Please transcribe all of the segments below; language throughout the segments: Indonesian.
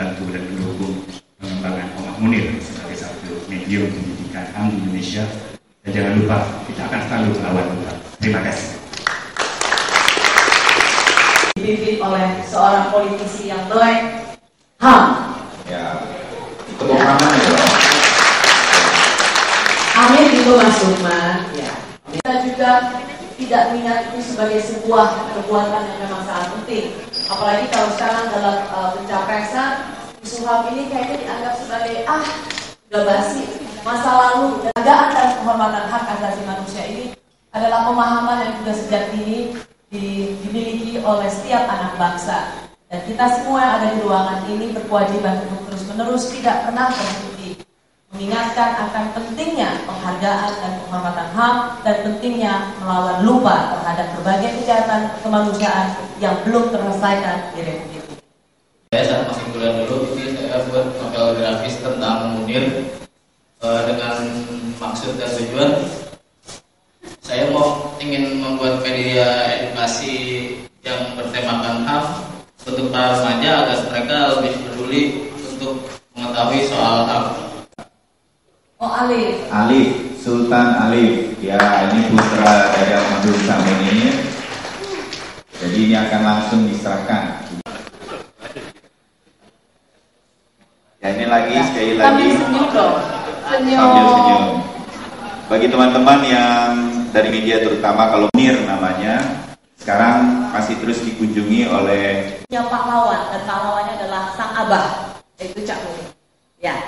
membantu dan mendukung pengembangan Omah Munir sebagai satu medium pendidikan HAM di Indonesia. Dan jangan lupa, kita akan selalu melawan Tuhan. Terima kasih. Dipimpin oleh seorang politisi yang melek HAM. Ya, itu pemahaman ya. Amin itu Mas Lukman. Ya. Kita juga tidak melihat itu sebagai sebuah perbuatan yang memang sangat penting. Apalagi kalau sekarang dalam pencapresan, isu HAM ini kayaknya dianggap sebagai udah basi, masa lalu. Penjagaan dan penghormatan hak asasi manusia ini adalah pemahaman yang juga sejak dini dimiliki oleh setiap anak bangsa. Dan kita semua yang ada di ruangan ini berkewajiban untuk terus-menerus tidak pernah berhenti mengingatkan akan pentingnya penghargaan dan penghormatan HAM dan pentingnya melawan lupa terhadap berbagai kejahatan kemanusiaan yang belum terselesaikan di Republik ini. Saya saat masih kuliah dulu, ini saya buat novel grafis tentang Munir dengan maksud dan tujuan saya ingin membuat media edukasi yang bertemakan HAM untuk para remaja agar mereka lebih peduli untuk mengetahui soal HAM. Oh, Alif. Alif, Sultan Alif. Ya, ini putra dari Almarhum Samini. Jadi ini akan langsung diserahkan. Ya, ini lagi sekali lagi. Sambil senyum dong. Senyum. Sambil senyum. Bagi teman-teman yang dari media terutama, kalau Munir namanya, sekarang masih terus dikunjungi oleh yang pahlawan, dan pahlawannya adalah sang abah, yaitu Cak Munir. Ya,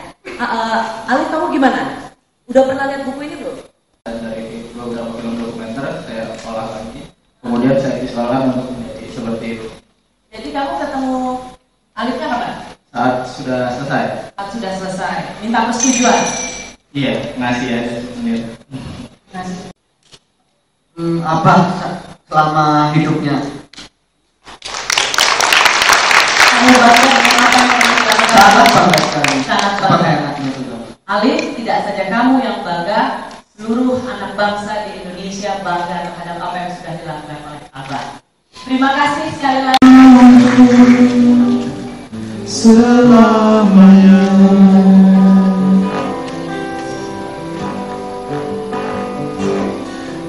Alif, kamu gimana? Udah pernah lihat buku ini belum? Dari beberapa film dokumenter saya olah lagi, kemudian saya visualkan untuk menjadi seperti itu. Jadi kamu ketemu Alifnya kapan? Saat sudah selesai. Saat sudah selesai, minta persetujuan. Iya, ngasih ya Munir. Ngasih. Apa selama hidupnya? Kamu baca dengan apa yang kamu lakukan? Sangat bangga sekali. Sangat Sebagai bangga. anaknya juga. Alif, tidak saja kamu yang bangga, seluruh anak bangsa di Indonesia bangga terhadap apa yang sudah dilakukan oleh Abah. Terima kasih sekali lagi. Selamanya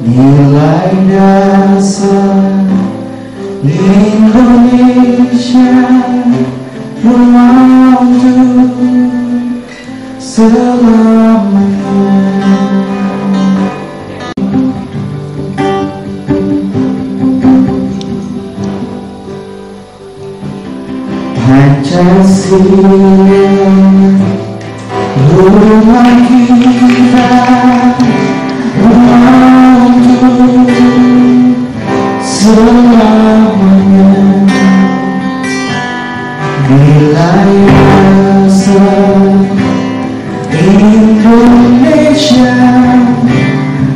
nilai dasar Indonesia membantu selamanya. Pancasila rumah kita, rumah untuk selamanya. Nilai dasar Indonesia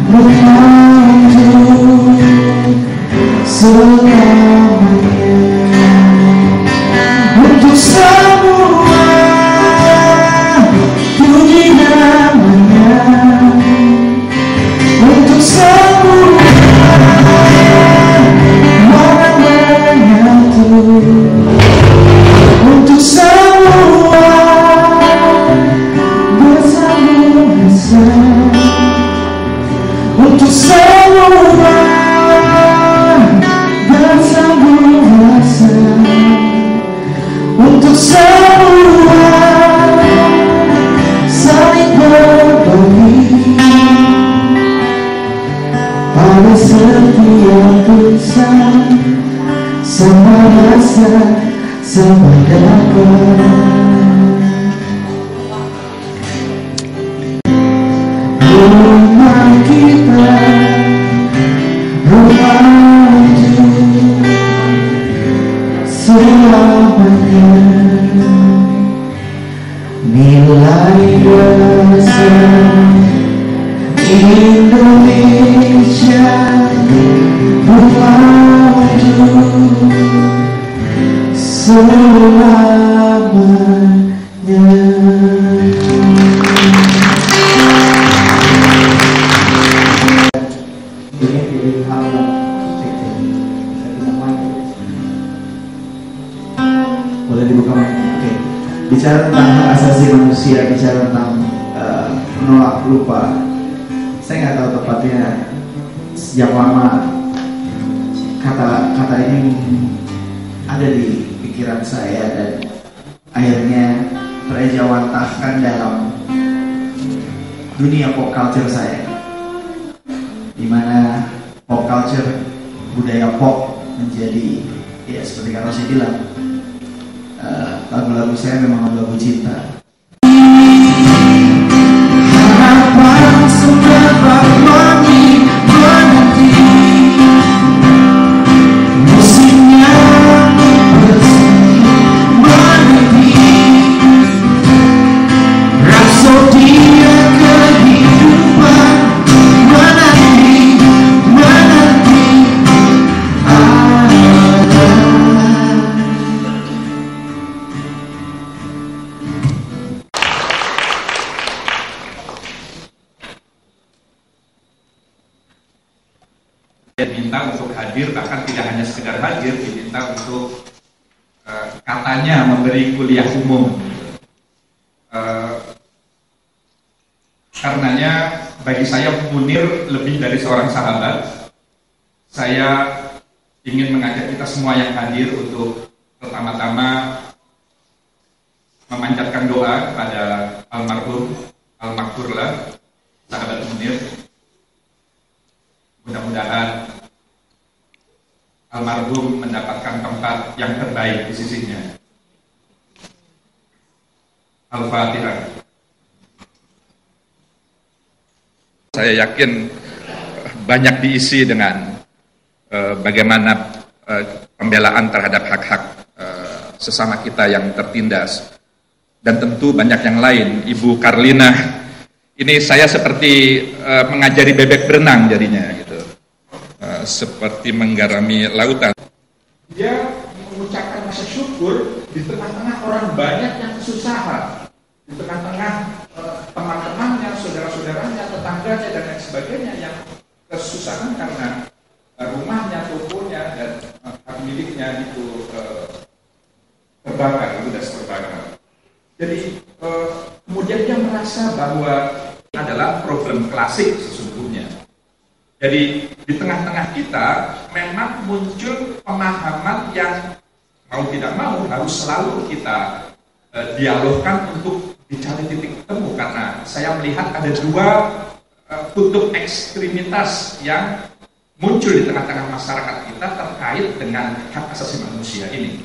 rumah untuk selamanya. Untuk semua puji namanya, untuk semua orang menyatu, untuk semua bersama rasa, untuk semua bersama rasa, untuk semua saling berbagi pada setiap insan, sama rasa, sama dapat. Rumah kita, rumah untuk selamanya. Nilai dasar Indonesia rumah untuk selamanya. Boleh dibuka mic? Oke. bicara tentang hak asasi manusia, bicara tentang menolak lupa. Saya nggak tahu tepatnya sejak lama kata ini ada di pikiran saya dan akhirnya terejawantahkan dalam dunia pop culture saya, di mana pop culture, budaya pop menjadi, ya seperti kata saya bilang, lagu-lagu saya memang lagu cinta. Harapan seberapa wangi menanti musimnya bersih menanti rapsodi kehidupan menanti diminta untuk hadir, bahkan tidak hanya sekedar hadir, diminta untuk katanya memberi kuliah umum. Karenanya bagi saya Munir lebih dari seorang sahabat. Saya ingin mengajak kita semua yang hadir untuk pertama-tama memanjatkan doa kepada almarhum, almarhumlah sahabat Munir. Mudah-mudahan almarhum mendapatkan tempat yang terbaik di sisinya. Al-Fatihah. Saya yakin banyak diisi dengan bagaimana pembelaan terhadap hak-hak sesama kita yang tertindas. Dan tentu banyak yang lain. Ibu Karlina, ini saya seperti mengajari bebek berenang jadinya gitu. Seperti menggarami lautan. Dia mengucapkan rasa syukur di tengah-tengah orang banyak yang kesusahan, di tengah-tengah teman-temannya, saudara-saudaranya, tetangganya dan lain sebagainya yang kesusahan karena rumahnya, tokonya dan hak miliknya itu terbakar, ludes terbakar. Jadi kemudian dia merasa bahwa ini adalah problem klasik sesungguhnya. Jadi di tengah-tengah kita memang muncul pemahaman yang mau tidak mau harus selalu kita dialogkan untuk dicari titik temu, karena saya melihat ada dua kutub ekstremitas yang muncul di tengah-tengah masyarakat kita terkait dengan hak asasi manusia ini.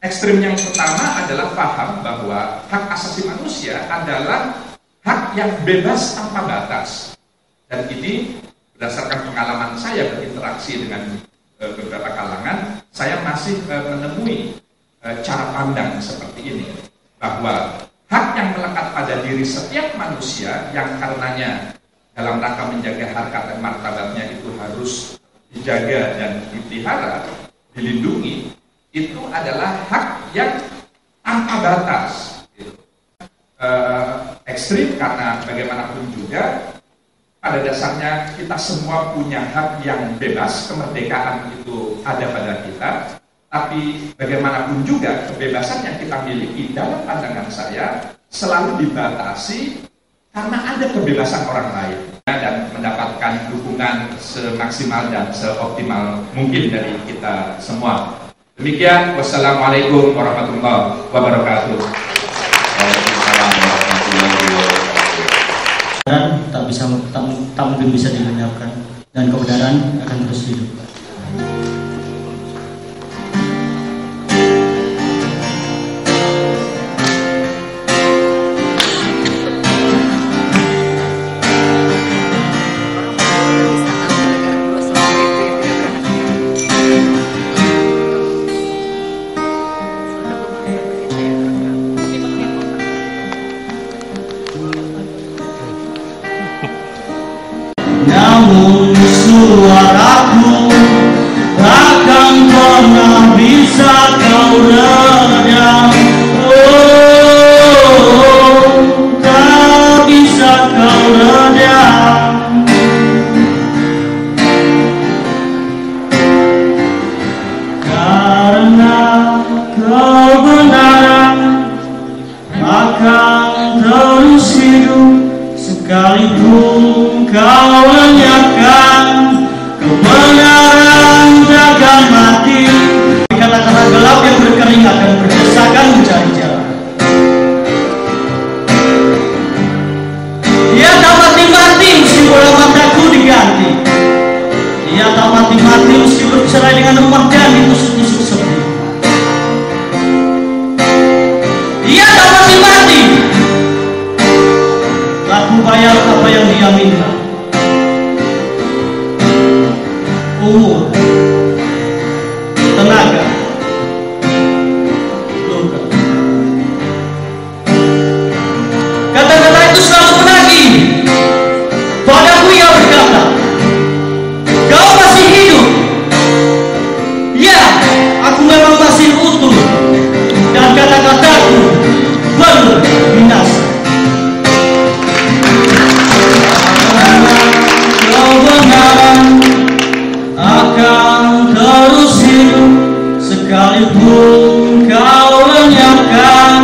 Ekstrem yang pertama adalah paham bahwa hak asasi manusia adalah hak yang bebas tanpa batas, dan ini berdasarkan pengalaman saya berinteraksi dengan beberapa kalangan, saya masih menemui cara pandang seperti ini, bahwa hak yang melekat pada diri setiap manusia yang karenanya dalam rangka menjaga harkat dan martabatnya itu harus dijaga dan dipelihara, dilindungi, itu adalah hak yang tanpa batas. Ekstrim karena bagaimanapun juga pada dasarnya kita semua punya hak yang bebas, kemerdekaan itu ada pada kita, tapi bagaimanapun juga kebebasan yang kita miliki dalam pandangan saya selalu dibatasi karena ada kebebasan orang lain dan mendapatkan dukungan semaksimal dan seoptimal mungkin dari kita semua. Demikian, wassalamualaikum warahmatullahi wabarakatuh. Tak mungkin bisa dibenarkan, dan kebenaran akan terus hidup. Namun suaraku takkan pernah bisa kau redam. Oh, tak bisa kau redam. Karena kebenaran Dia tak pasti mati. Aku bayar apa yang dia minta. Umur, tenaga, luka. Kata-kata itu selalu menagih. Padaku ia berkata, kau masih hidup. Ya, aku memang masih utuh. Dan kata-kataku belum binasa. Kebenaran akan terus hidup sekalipun kau lenyapkan.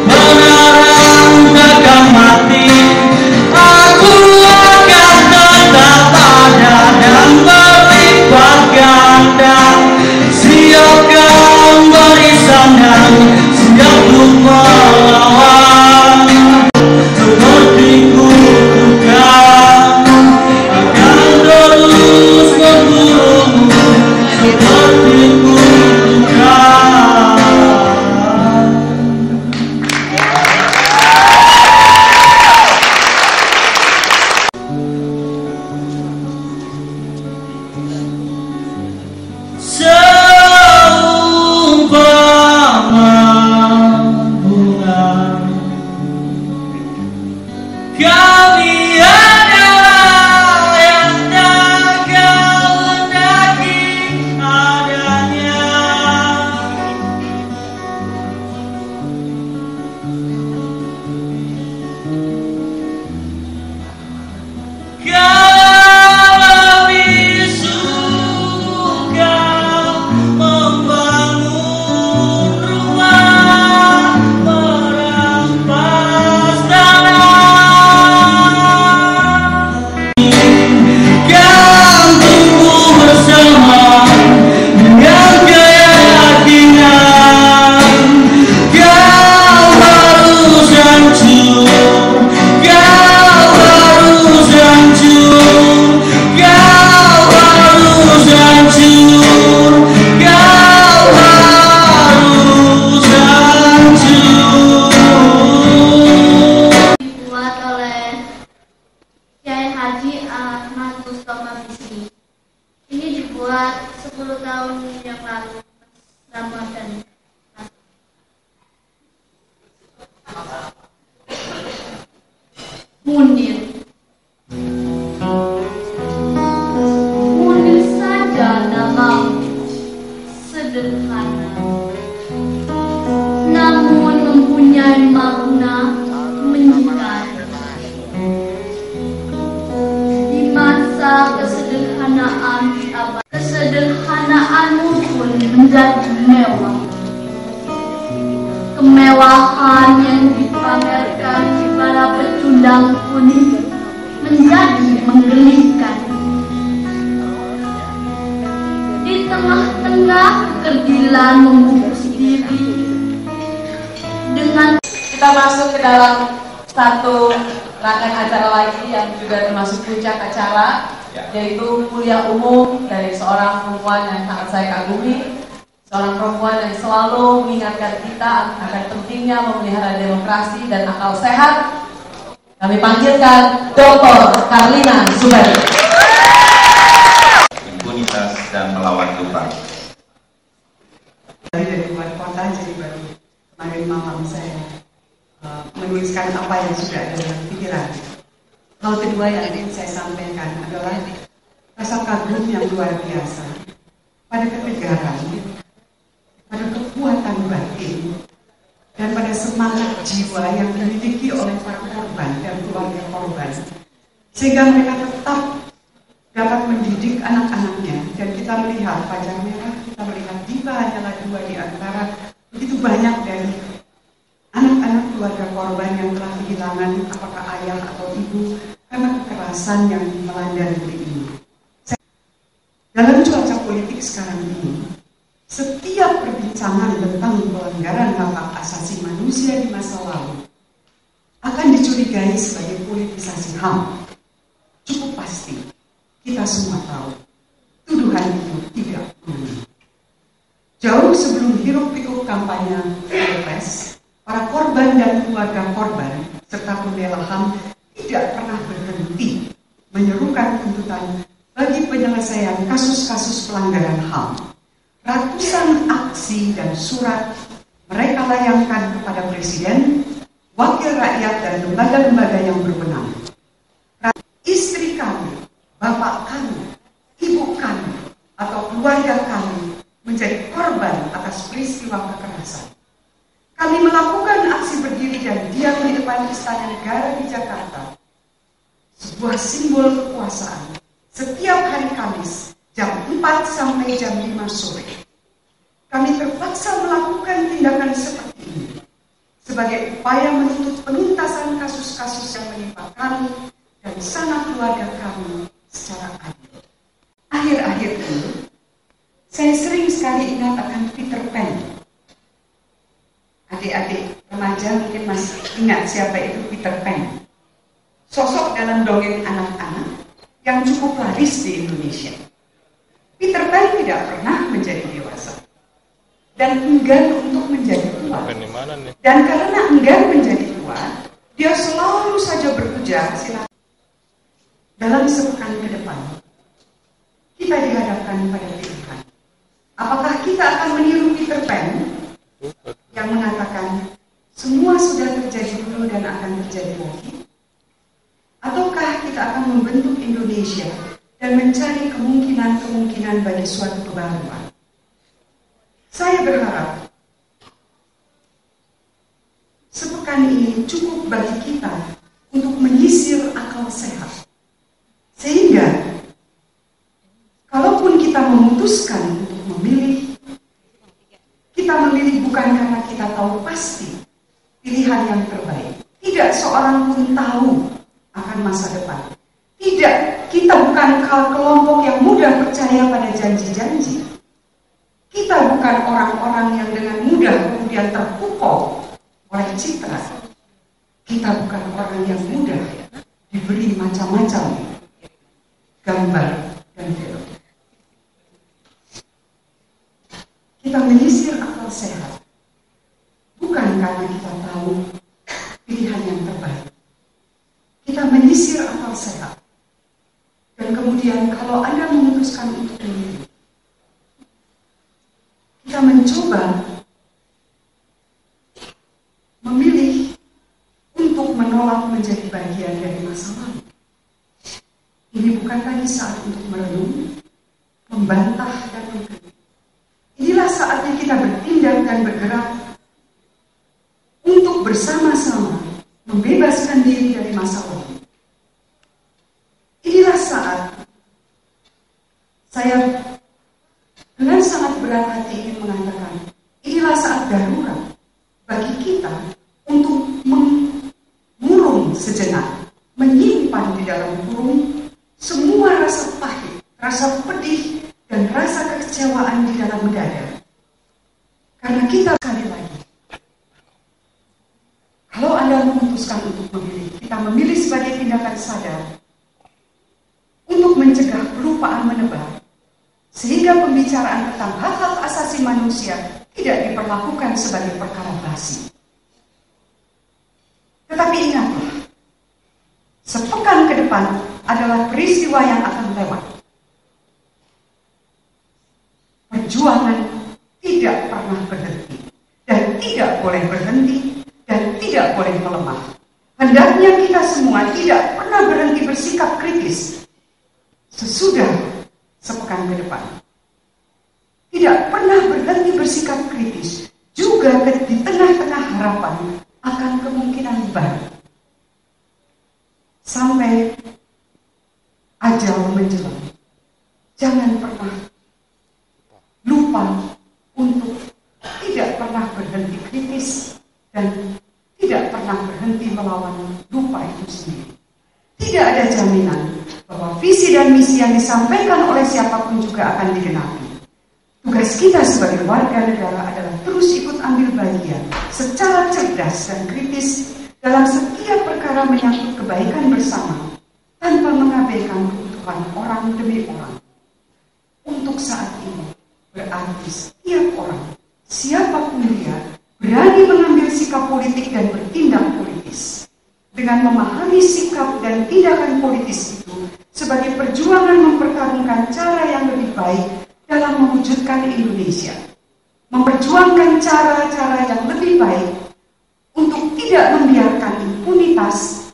Kebenaran takkan mati. Aku akan tetap ada dan berlipat ganda. Siap kau beri sandang, siap untuk melawan. Seperti kutukan akan terus memburumu, seperti kutukan. Seumpama bunga, kami adalah yang tak kau hendaki adanya. Kau lebih suka membangun rumah merampas tanah. Kau tumbuh bersama dengan keyakinan. Kau harus hancur, kau harus hancur, kau harus hancur, kau harus hancur. Dibuat oleh Kiai Haji Ahmad Mustafa Bisri. Ini dibuat 10 tahun yang lalu, Ramadan. Munir. Munir saja namamu, sederhana, namun mempunyai makna menyikari. Di masa kesederhanaanmu pun menjadi mewah. Kemewahan yang dipamerkan di para pecundang pun menjadi menggelikan. Di tengah-tengah kekerdilan membungkus diri dengan Kita masuk ke dalam satu rangkaian acara lagi yang juga termasuk puncak acara, yaitu kuliah umum dari seorang perempuan yang sangat saya kagumi, seorang perempuan yang selalu mengingatkan kita akan pentingnya memelihara demokrasi dan akal sehat. Kami panggilkan Dr. Karlina Zubairi. Impunitas dan melawan Tuhan. Dari luar kota, jadi baru kemarin malam saya menuliskan apa yang sudah ada dalam pikiran. Hal kedua yang ingin saya sampaikan adalah rasa kagum yang luar biasa pada ketegaran, pada kekuatan batin, dan pada semangat jiwa yang dimiliki oleh para korban dan keluarga korban, sehingga mereka tetap dapat mendidik anak-anaknya. Dan kita melihat Fajar Merah, kita melihat Diva hanyalah 2 di antara begitu banyak dari anak-anak keluarga korban yang telah kehilangan apakah ayah atau ibu karena kekerasan yang melanda negeri ini. Dalam cuaca politik sekarang ini, setiap perbincangan tentang pelanggaran hak asasi manusia di masa lalu akan dicurigai sebagai politisasi HAM. Cukup pasti, kita semua tahu, tuduhan itu tidak benar. Jauh sebelum hiruk-pikuk kampanye Pilpres, para korban dan keluarga korban serta pembela HAM tidak pernah berhenti menyerukan tuntutan bagi penyelesaian kasus-kasus pelanggaran HAM. Ratusan aksi dan surat mereka layangkan kepada Presiden, Wakil Rakyat, dan lembaga-lembaga yang berwenang. Istri kami, bapak kami, ibu kami, atau keluarga kami menjadi korban atas peristiwa kekerasan. Kami melakukan aksi berdiri dan diam di depan Istana Negara di Jakarta, sebuah simbol kekuasaan, setiap hari Kamis jam 4 sampai jam 5 sore. Kami terpaksa melakukan tindakan seperti ini sebagai upaya menuntut penuntasan kasus-kasus yang menimpa kami dan sanak keluarga kami secara adil. Akhir-akhir ini, saya sering sekali ingat akan Peter Pan. Adik-adik remaja mungkin masih ingat siapa itu Peter Pan. Sosok dalam dongeng anak-anak yang cukup laris di Indonesia. Peter Pan tidak pernah menjadi dewasa dan enggan untuk menjadi tua. Dan karena enggan menjadi tua, dia selalu saja berujar, silakan. Dalam sepekan ke depan, kita dihadapkan pada pilihan. Apakah kita akan meniru Peter Pan yang mengatakan semua sudah terjadi dulu dan akan terjadi lagi? Ataukah kita akan membentuk Indonesia dan mencari kemungkinan-kemungkinan bagi suatu kebaruan? Saya berharap sepekan ini cukup bagi kita untuk menyisir akal sehat. Sehingga kalaupun kita memutuskan untuk memilih, kita memilih bukan karena kita tahu pasti pilihan yang terbaik. Tidak seorang pun tahu akan masa depan. Tidak, kita bukan kelompok yang mudah percaya pada janji-janji. Kita bukan orang-orang yang dengan mudah kemudian terpukau oleh citra. Kita bukan orang yang mudah diberi macam-macam gambar dan film. Kita menyisir akal sehat bukan karena kita tahu pilihan yang terbaik. Kita menyisir akal sehat. Dan kemudian kalau Anda memutuskan untuk memilih, kita mencoba memilih untuk menolak menjadi bagian dari masa lalu. Ini bukan lagi saat untuk merenung, membantah, dan mengkritik. Inilah saatnya kita bertindak dan bergerak untuk bersama-sama membebaskan diri dari masa lalu. Inilah saat saya dengan sangat berat hati ingin mengatakan, inilah saat darurat bagi kita untuk mengurung sejenak, menyimpan di dalam kurung semua rasa pahit, rasa pedih, dan rasa kekecewaan di dalam dada. Karena kita sekali lagi, kalau Anda memutuskan untuk memilih, kita memilih sebagai tindakan sadar untuk mencegah kelupaan menebar, sehingga pembicaraan tentang hak-hak asasi manusia tidak diperlakukan sebagai perkara basi. Tetapi ingatlah, sepekan ke depan adalah peristiwa yang akan lewat. Perjuangan tidak pernah berhenti, dan tidak boleh berhenti, dan tidak boleh melemah. Hendaknya kita semua tidak pernah berhenti bersikap kritis sesudah sepekan ke depan. Tidak pernah berhenti bersikap kritis juga di tengah-tengah harapan akan kemungkinan baru. Sampai ajal menjelang, jangan pernah lupa untuk tidak pernah berhenti kritis dan tidak pernah berhenti melawan lupa itu sendiri. Tidak ada jaminan bahwa visi dan misi yang disampaikan oleh siapapun juga akan digenapi. Tugas kita sebagai warga negara adalah terus ikut ambil bagian secara cerdas dan kritis dalam setiap perkara menyangkut kebaikan bersama, tanpa mengabaikan kebutuhan orang demi orang. Untuk saat ini, berarti setiap orang, siapapun dia, berani mengambil sikap sikap politik dan bertindak politis. Dengan memahami sikap dan tindakan politis itu sebagai perjuangan mempertarungkan cara yang lebih baik dalam mewujudkan Indonesia. Memperjuangkan cara-cara yang lebih baik untuk tidak membiarkan impunitas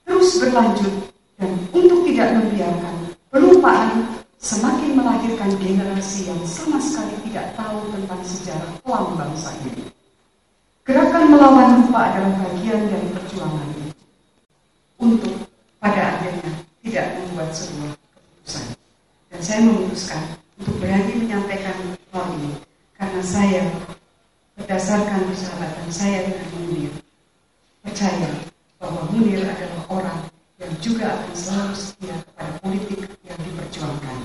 terus berlanjut dan untuk tidak membiarkan pelupaan semakin melahirkan generasi yang sama sekali tidak tahu tentang sejarah kelam bangsa ini. Gerakan melawan lupa adalah bagian dari perjuangan ini untuk pada akhirnya tidak membuat sebuah keputusan. Dan saya memutuskan untuk berani menyampaikan hal ini karena saya berdasarkan persahabatan saya dengan Munir percaya bahwa Munir adalah orang yang juga akan selalu setia kepada politik yang diperjuangkan.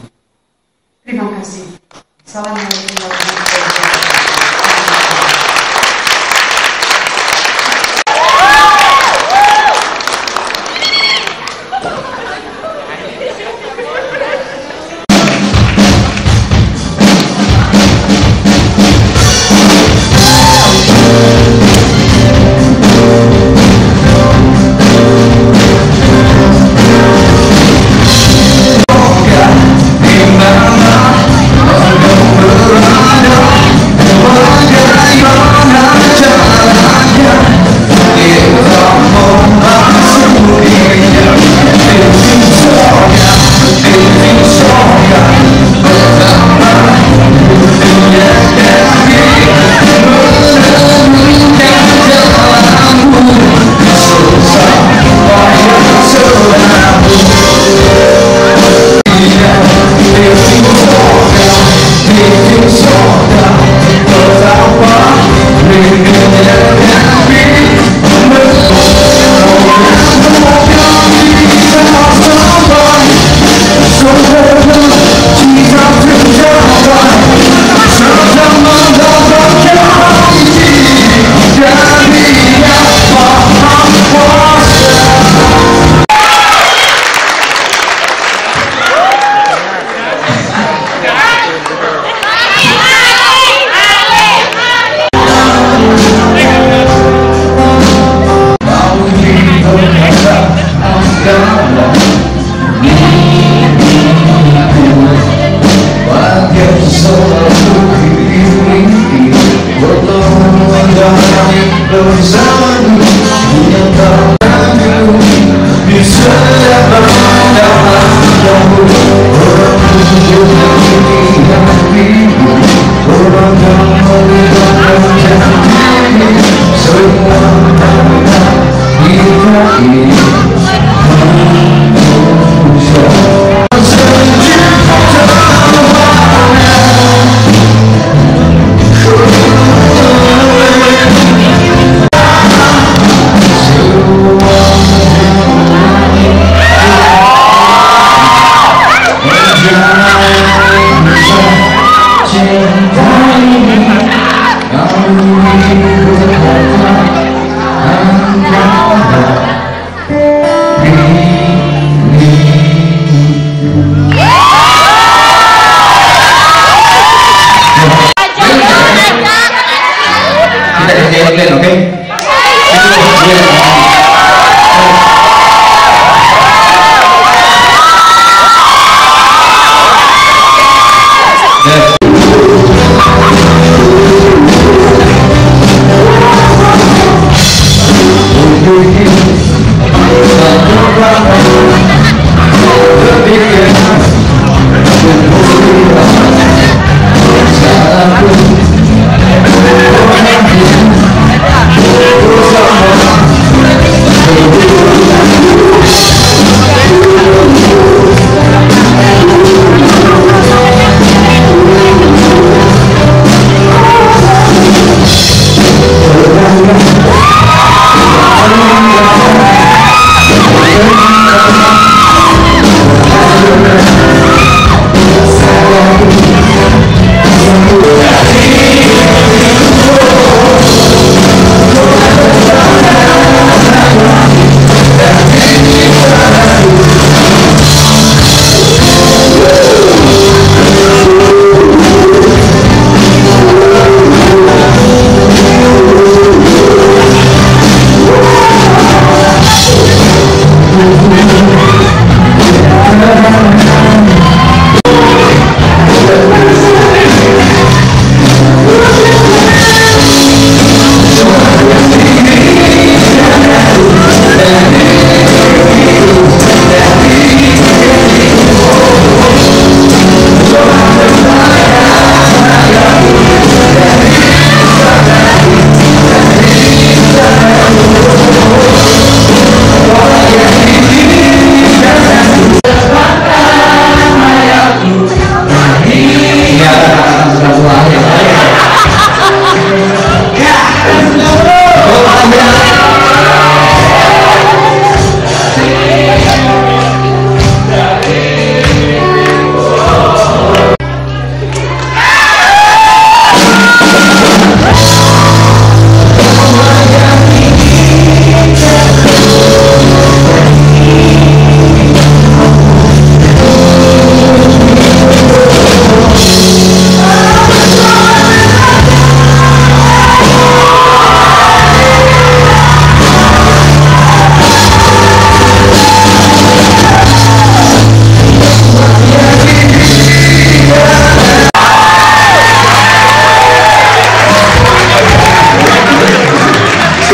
Terima kasih. Assalamualaikum warahmatullahi wabarakatuh.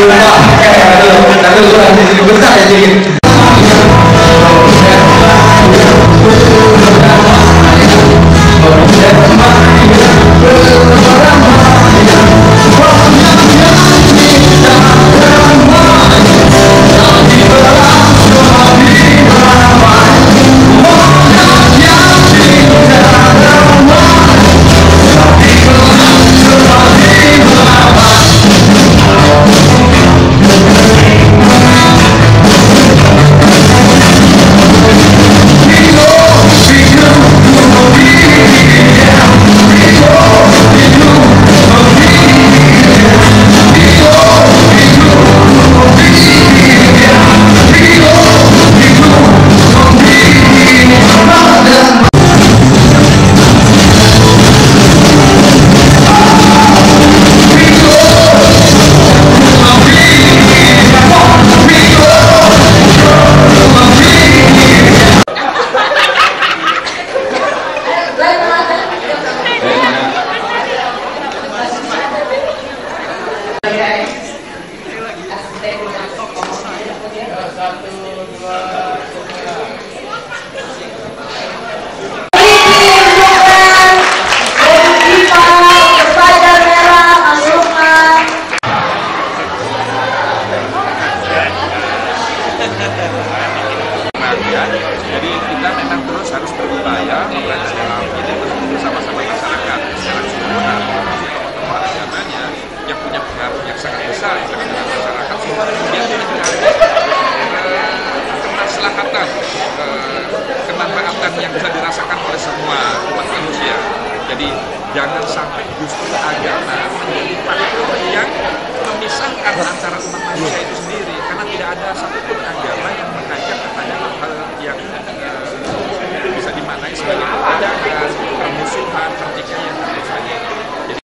Tapi kurang di sini besar ya jadi. Jadi kita memang terus harus berupaya bersama-sama masyarakat secara keseluruhan, tokoh agamanya yang punya pengaruh yang sangat besar terhadap masyarakat, kemudian mencari kemaslahatan, kemanfaatan yang bisa dirasakan oleh semua umat manusia. Jadi jangan sampai justru agama menjadi faktor yang memisahkan antara umat manusia itu sendiri, karena tidak ada satupun agama yang mengajak